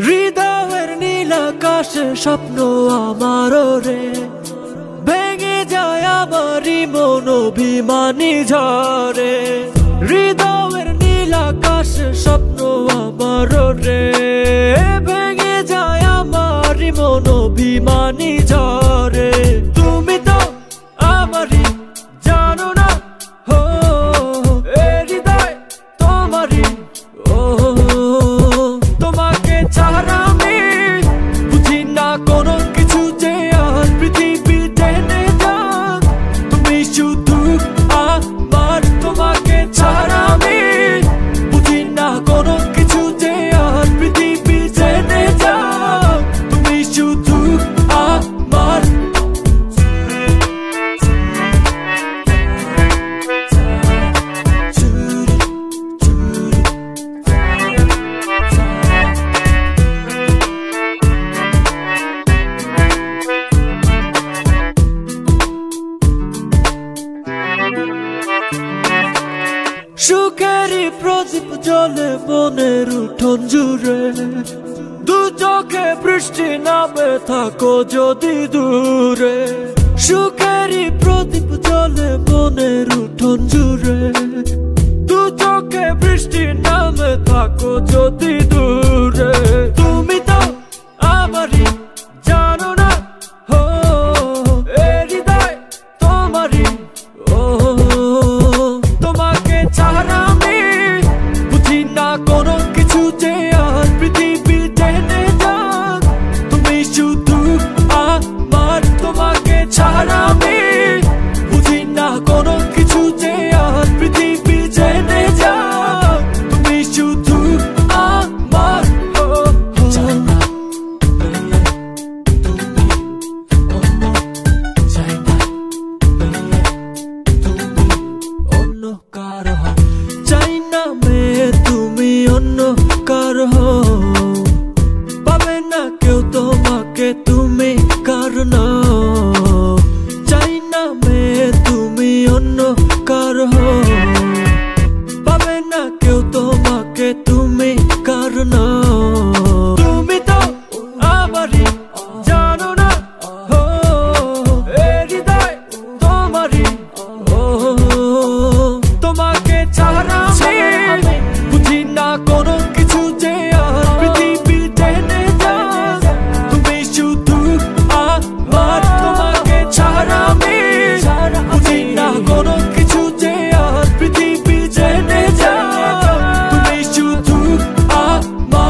হৃদয়ের নীল আকাশে স্বপ্ন আমার রে, ভেঙে যায় আমারই মন অভিমানী ঝরে। হৃদয়ের নীল আকাশে স্বপ্ন আমার রে, ভেঙে যায় আমারই মন অভিমানী ঝরে। তুমি তো আমারই জানো না, হো এ হৃদয় তোমারই, ও তোমাকে ছাড়া আমি বুঝি না কোনো কিছু যে আর পৃথিবী টেনে যাক। তুমি শুধু আমার, তোমাকে ছাড়া আমি বুঝি না কোনো কিছু যে আর পৃথিবী টেনে যাক। তুমি শুধু আমার। সুখেরই প্রদীপ জ্বলে মনের উঠোন জুড়ে, দু চোখে বৃষ্টি নামে থাকো যদি দূরে। সুখেরই প্রদীপ জ্বলে মনের উঠোন জুড়ে, দু চোখে বৃষ্টি নামে থাকো যদি দূরে। তুমি তো আমারই জানো না, হো এ হৃদয় তোমারই, ও তোমাকে ছাড়া আমি বুঝি না কোনো কিছু যে আর পৃথিবী টেনে যাক। তুমি শুধু আমার, তোমাকে ছাড়া আমি বুঝি না কোনো কিছু যে আর পৃথিবী টেনে যাক। তুমি শুধু আমার, অন্য কারো চাই না মেয়ে, তুমি অন্য কারো পাবে না কেউ তোমাকে, তুমি কারণ চাই না মেয়ে, তুমি অন্য কারো পাবে না কেউ তোমাকে, তুমি কারণ তুমি তো আমারই জানো না, হো এ হৃদয় তোমারই, ও তোমাকে ছাড়া আমি বুঝি না কোনো কিছু যে আর পৃথিবী টেনে যাক। তুমি শুধু আমার, তোমাকে ছাড়া আমি বুঝি না কোনো কিছু যে আর পৃথিবী টেনে যাক। তুমি শুধু আমার।